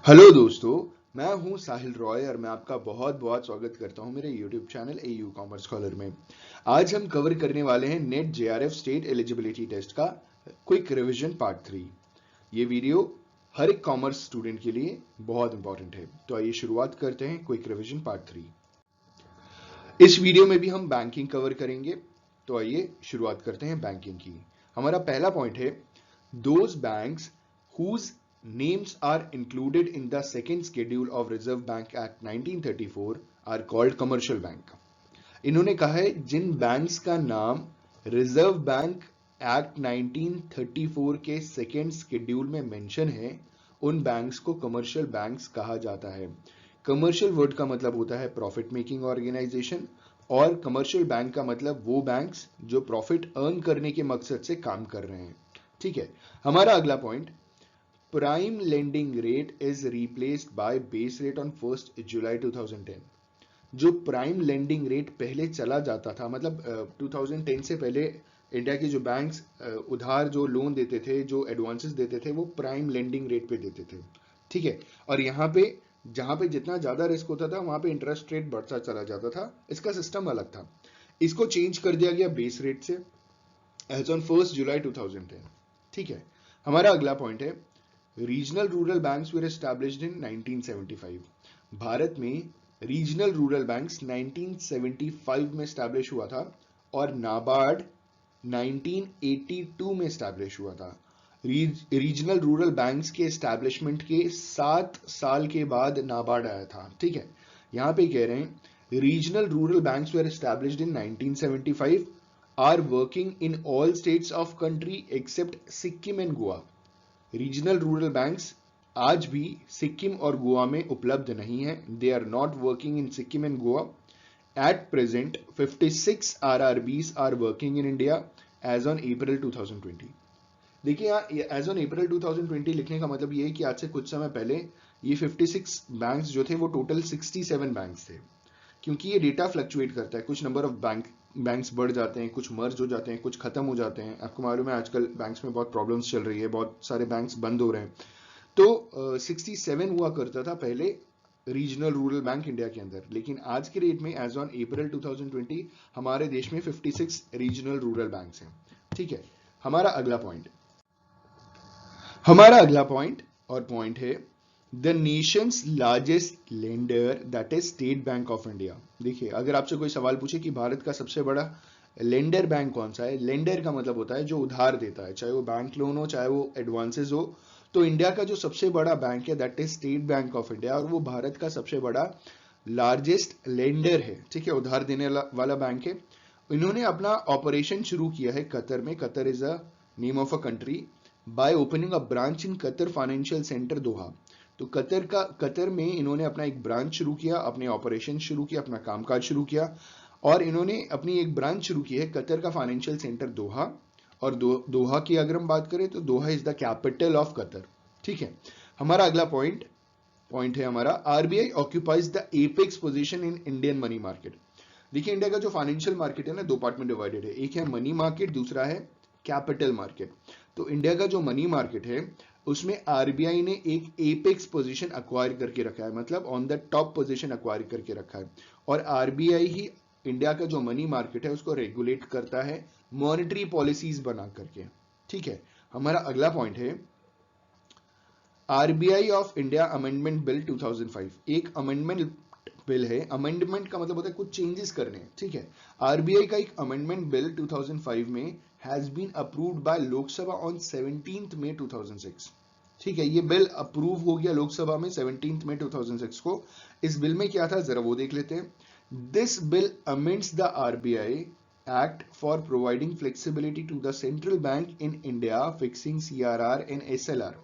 Hello दोस्तों, मैं हूं साहिल रॉय और मैं आपका बहुत बहुत स्वागत करता हूं मेरे YouTube channel AU commerce scholar में। आज हम कवर करने वाले हैं NET JRF state eligibility test का क्विक रिवीजन पार्ट 3। ये वीडियो हर एक कॉमर्स स्टूडेंट के लिए बहुत इंपॉर्टेंट है। तो आइए शुरुआत करते हैं क्विक रिवीजन पार्ट 3। इस वीडियो में भी हम बैंकिंग कवर करेंगे। तो आइए शुरुआत करते हैं बैंकिंग की। हमारा पहला पॉइंट है, those banks whose names are included in the second schedule of Reserve Bank Act 1934 are called commercial bank। इन्होंने कहा है जिन बैंक्स का नाम रिजर्व बैंक एक्ट 1934 के सेकेंड शेड्यूल में मेंशन है उन बैंक्स को कमर्शियल बैंक्स कहा जाता है। कमर्शियल वर्ड का मतलब होता है प्रॉफिट मेकिंग ऑर्गेनाइजेशन, और कमर्शियल बैंक का मतलब वो बैंक्स जो प्रॉफिट अर्न करने के मकसद से काम कर रहे हैं। ठीक है, हमारा अगला point, prime lending rate is replaced by base rate on 1 जुलाई 2010। जो प्राइम लेंडिंग रेट पहले चला जाता था, मतलब 2010 से पहले इंडिया के जो बैंक्स उधार जो लोन देते थे, जो एडवांसेस देते थे, वो प्राइम लेंडिंग रेट पे देते थे। ठीक है, और यहाँ पे जहां पे जितना ज्यादा रिस्क होता था वहां पे इंटरेस्ट रेट बढ़ता चला जाता था। इसका सिस्टम अलग था। इसको चेंज कर दिया गया बेस रेट से एज ऑन 1 जुलाई 2010। ठीक है, हमारा अगला पॉइंट है, regional rural banks were established in 1975। Bharat में रीजनल रूरल बैंक्स 1975 में एस्टैब्लिश हुआ था और नाबार्ड 1982 में एस्टैब्लिश हुआ था। रीजनल रूरल बैंक्स के एस्टैब्लिशमेंट के 7 साल के बाद नाबार्ड आया था। ठीक है, यहां पे कह रहे हैं regional rural banks were established in 1975 are working in all states of country except Sikkim and Goa. Regional rural banks आज भी सिक्किम और गोवा में उपलब्ध नहीं है। They are not working in Sikkim and Goa. At present 56 RRBs are working in India as on April 2020। देखिए यहाँ as on April 2020 लिखने का मतलब ये है कि आज से कुछ समय पहले ये 56 बैंक्स जो थे वो टोटल 67 बैंक्स थे। क्योंकि ये डेटा फ्लक्चुएट करता है, कुछ नंबर ऑफ बैंक्स बढ़ जाते हैं, कुछ मर्ज हो जाते हैं, कुछ खत्म हो जाते हैं। आपको मालूम है आजकल बैंक्स में बहुत प्रॉब्लम्स चल रही है, बहुत सारे बैंक्स बंद हो रहे हैं। तो 67 हुआ करता था पहले रीजनल रूरल बैंक इंडिया के अंदर, लेकिन आज के डेट में एज ऑन अप्रैल 2020 हमारे देश में 56 रीजनल रूरल बैंक्स हैं। ठीक है, हमारा अगला पॉइंट और पॉइंट है, the Nations largest lender that is state bank of India. देखिए, अगर आपसे कोई सवाल पूछे कि भारत का सबसे बड़ा लेंडर बैंक कौन सा है, लेंडर का मतलब होता है जो उधार देता है, चाहे वो बैंक लोन हो चाहे वो एडवांसेस हो। तो इंडिया का जो सबसे बड़ा बैंक है that is state bank of India, और वो भारत का सबसे बड़ा लार्जेस्ट लेंडर है। ठीक है, उधार देने वाला बैंक है। इन्होंने अपना ऑपरेशन शुरू किया है कतर में। Qatar is a name of a country. By opening a branch in Qatar financial centre Doha. तो कतर में इन्होंने अपना एक ब्रांच शुरू किया, अपने ऑपरेशन शुरू किया, अपना कामकाज शुरू किया, और इन्होंने अपनी एक ब्रांच शुरू की है कतर का फाइनेंशियल सेंटर दोहा। और दोहा की अगर हम बात करें तो Doha is the capital of Qatar. ठीक है, हमारा अगला पॉइंट है हमारा, RBI occupies the apex position in Indian money market. देखिए, इंडिया का जो फाइनेंशियल मार्केट है ना, दो पार्ट में डिवाइडेड है। एक है मनी मार्केट, दूसरा है कैपिटल मार्केट। तो इंडिया का जो मनी मार्केट है उसमें आरबीआई ने एक एपेक्स पोजीशन अक्वायर करके रखा है, मतलब on the top position acquire करके रखा है। और आरबीआई ही इंडिया का जो मनी मार्केट है उसको रेगुलेट करता है मॉनेटरी पॉलिसीज बना करके। ठीक है, हमारा अगला पॉइंट है, RBI of India amendment bill 2005। एक अमेंडमेंट बिल है। अमेंडमेंट का मतलब होता है कुछ चेंजेस करने। ठीक है, आरबीआई का एक अमेंडमेंट बिल 2005 में has been approved by Lok Sabha on 17 May 2006। ठीक है, ये बिल अप्रूव हो गया लोकसभा में 17 मई 2006 को। इस बिल में क्या था जरा वो देख लेते हैं। This bill amends the RBI act for providing flexibility to the central bank in India fixing CRR and SLR.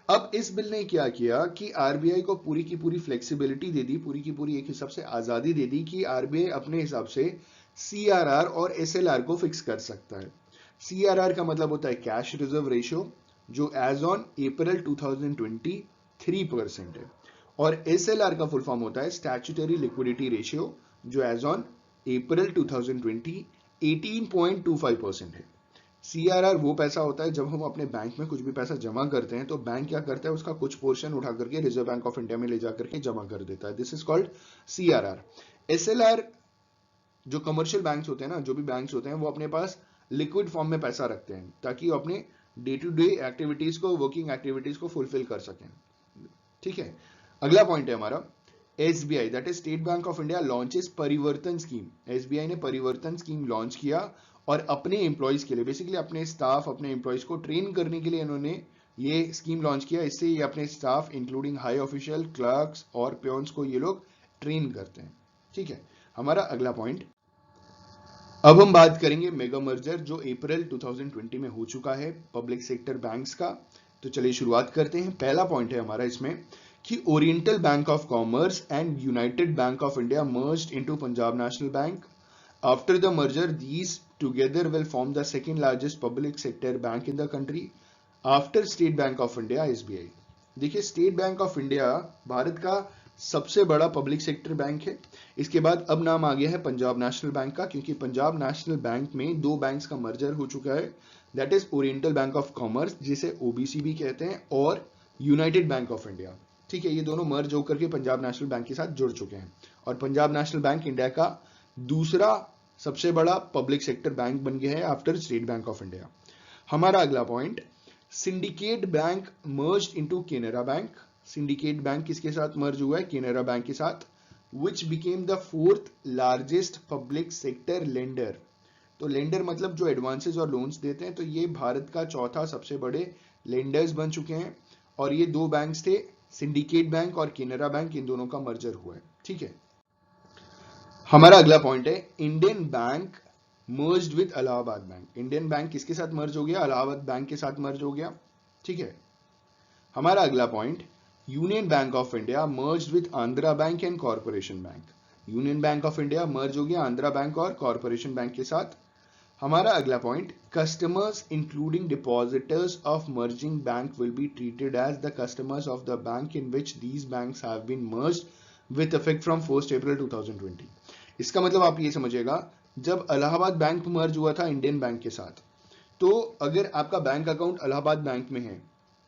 अब इस बिल ने क्या किया कि आरबीआई को पूरी की पूरी फ्लेक्सिबिलिटी दे दी, पूरी की पूरी एक हिसाब से आजादी दे दी कि आरबीआई अपने हिसाब से सीआरआर और एसएलआर को फिक्स कर सकता है। सीआरआर का मतलब होता है कैश रिजर्व रेशियो, जो एज ऑन अप्रैल 2020 3% है, और एसएलआर का फुल फॉर्म होता है स्टैट्यूटरी लिक्विडिटी रेशियो, जो एज ऑन अप्रैल 2020 18.25% है। CRR वो पैसा होता है जब हम अपने बैंक में कुछ भी पैसा जमा करते हैं तो बैंक क्या करता है, उसका कुछ पोर्शन उठा करके रिजर्व बैंक ऑफ इंडिया में ले जाकर के जमा कर देता है। This is called CRR। SLR जो कमर्शियल बैंक्स होते हैं ना, जो भी बैंक्स होते हैं वो अपने पास लिक्विड फॉर्म में पैसा रखते हैं ताकि वो अपने डे टू डे एक्टिविटीज को, वर्किंग एक्टिविटीज को फुलफिल कर सकें। ठीक है, अगला पॉइंट है हमारा SBI, that is state bank of India launches परिवर्तन स्कीम। SBI ने परिवर्तन स्कीम लॉन्च किया और अपने एम्प्लॉयज के लिए, बेसिकली अपने स्टाफ, अपने एम्प्लॉयज को ट्रेन करने के लिए इन्होंने ये स्कीम लॉन्च किया। इससे ये अपने staff including high official, clerks और पियोन्स को ये लोग ट्रेन करते हैं। ठीक है, हमारा अगला पॉइंट, अब हम बात करेंगे मेगा मर्जर जो अप्रैल 2020 में हो चुका है पब्लिक सेक्टर बैंक्स का। तो चलिए शुरुआत करते हैं। पहला पॉइंट है हमारा इसमें कि oriental bank of commerce and United bank of India merged into Punjab national bank. After the merger these together will form the second largest public sector bank in the country after state bank of India SBI। देखिए, state bank of India Bharat का सबसे बड़ा public sector bank है। इसके बाद अब नाम आ गया है पंजाब नेशनल बैंक का, क्योंकि पंजाब नेशनल बैंक में दो बैंक्स का मर्जर हो चुका है, that is oriental bank of commerce जिसे OBC भी कहते हैं और यूनाइटेड बैंक ऑफ इंडिया। ठीक है, ये दोनों मर्ज होकर के पंजाब नेशनल बैंक के साथ जुड़ चुके हैं और पंजाब नेशनल बैंक इंडिया का दूसरा सबसे बड़ा पब्लिक सेक्टर बैंक बन गया है after state bank of India. हमारा अगला point, syndicate bank merged into Canara bank. Syndicate bank किसके साथ मर्ज हुआ है? केनरा बैंक के साथ। Which became the fourth largest public sector lender. तो लेंडर मतलब जो एडवांसेस और लोन्स देते हैं, तो ये भारत का चौथा सबसे बड़े लेंडर्स बन चुके हैं और ये दो बैंक्स थे, सिंडिकेट बैंक और केनरा बैंक, इन दोनों का मर्जर हुआ है। ठीक है, हमारा अगला पॉइंट है Indian bank merged with Allahabad bank. Indian bank किसके साथ मर्ज हो गया? इलाहाबाद बैंक के साथ मर्ज हो गया। ठीक है, हमारा अगला point, union bank of India merged with Andhra bank and corporation bank. Union bank of India merge हो गया आंध्रा बैंक और कॉर्पोरेशन बैंक के साथ। हमारा अगला point, customers including depositors of merging bank will be treated as the customers of the bank in which these banks have been merged with effect from 1 April 2020। इसका मतलब आप ये समझिएगा, जब इलाहाबाद बैंक मर्ज हुआ था इंडियन बैंक के साथ, तो अगर आपका बैंक अकाउंट इलाहाबाद बैंक में है,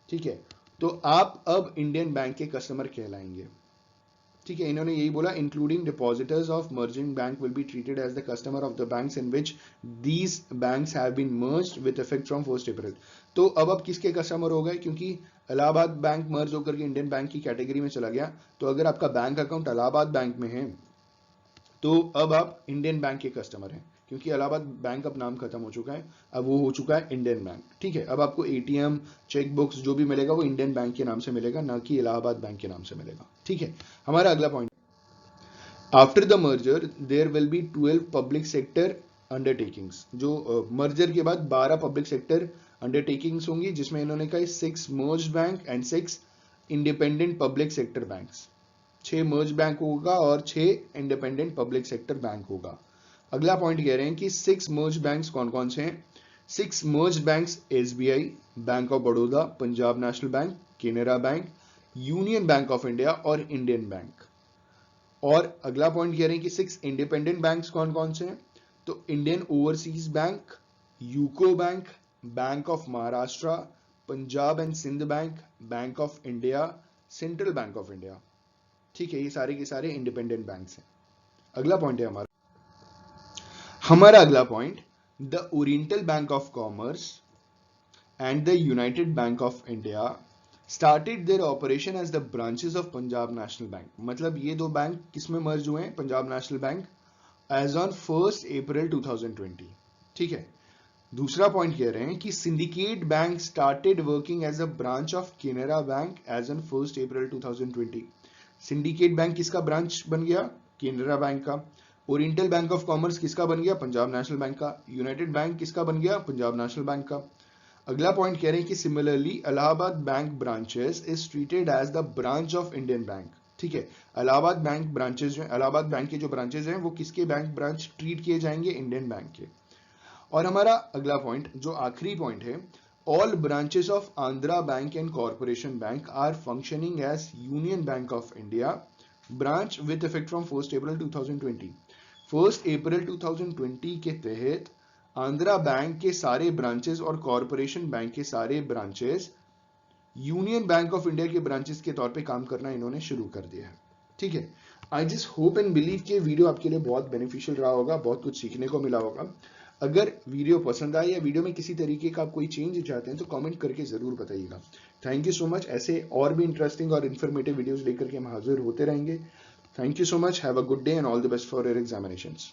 ठीक है, तो आप अब इंडियन बैंक के कस्टमर कहलाएंगे। ठीक है, इन्होंने यही बोला, including depositors of merging bank will be treated as the customer of the banks in which these banks have been merged with effect from 1 April. तो अब आप किसके कस्टमर हो गए? क्योंकि इलाहाबाद बैंक मर्ज होकर के इंडियन बैंक की कैटेगरी में चला गया, तो अगर आपका बैंक अकाउंट इलाहाबाद बैंक में है तो अब आप इंडियन बैंक के कस्टमर हैं, क्योंकि इलाहाबाद बैंक अब नाम खत्म हो चुका है, अब वो हो चुका है इंडियन बैंक। ठीक है, अब आपको ATM, चेक बुक्स जो भी मिलेगा वो इंडियन बैंक के नाम से मिलेगा, ना कि इलाहाबाद बैंक के नाम से मिलेगा। ठीक है, हमारा अगला point, after the merger there will be 12 public sector undertakings. जो मर्जर के बाद 12 पब्लिक सेक्टर अंडरटेकिंग्स होंगी, जिसमें इन्होंने कहा 6 मर्ज bank and 6 independent public sector banks. 6 merge bank होगा और 6 इंडिपेंडेंट पब्लिक सेक्टर बैंक होगा। अगला पॉइंट कह रहे हैं कि 6 मर्ज बैंक्स कौन कौन से हैं? 6 merge banks SBI, bank of Baroda, Punjab national bank, Canara bank, union bank of India और इंडियन बैंक। और अगला पॉइंट कह रहे हैं कि 6 इंडिपेंडेंट बैंक्स कौन कौन से हैं? तो Indian overseas bank, UCO bank, bank of Maharashtra, Punjab and Sind bank, bank of India, central bank of India. ठीक है, ये सारे के सारे इंडिपेंडेंट बैंक्स हैं। अगला पॉइंट है हमारा अगला point, the oriental bank of commerce and the united bank of India started their operation as the branches of Punjab national bank. मतलब ये दो बैंक किसमें मर्ज हुए हैं? Punjab national bank, as on 1 April 2020। ठीक है, दूसरा पॉइंट कह रहे हैं कि syndicate bank started working as a branch of Canara bank as on 1 April 2020। Syndicate bank किसका ब्रांच बन गया? केनरा बैंक का। ओरिएंटल बैंक ऑफ कॉमर्स किसका बन गया? पंजाब नेशनल बैंक का। यूनाइटेड बैंक किसका बन गया? पंजाब नेशनल बैंक का। अगला पॉइंट कह रहे हैं कि similarly Allahabad bank branches is treated as the branch of Indian bank. ठीक है, इलाहाबाद बैंक ब्रांचेस जो इलाहाबाद बैंक के जो ब्रांचेस हैं वो किसके बैंक ब्रांच ट्रीट किए जाएंगे? इंडियन बैंक के। और हमारा अगला पॉइंट जो आखिरी पॉइंट है, all branches of Andhra Bank and Corporation Bank are functioning as Union Bank of India branch with effect from 1 April 2020। 1 April 2020 के तहत आंध्रा बैंक के सारे ब्रांचेस और कॉरपोरेशन बैंक के सारे branches union bank of India के branches के तौर पे काम करना इन्होंने शुरू कर दिया है। ठीक है, I just hope and believe कि वीडियो आपके लिए बहुत बेनिफिशियल रहा होगा, बहुत कुछ सीखने को मिला होगा। अगर वीडियो पसंद आए या वीडियो में किसी तरीके का आप कोई चेंज चाहते हैं तो कमेंट करके जरूर बताइएगा। Thank you so much. ऐसे और भी इंटरेस्टिंग और इन्फॉर्मेटिव वीडियोस लेकर के हम हाजिर होते रहेंगे। Thank you so much. Have a good day and all the best for your examinations.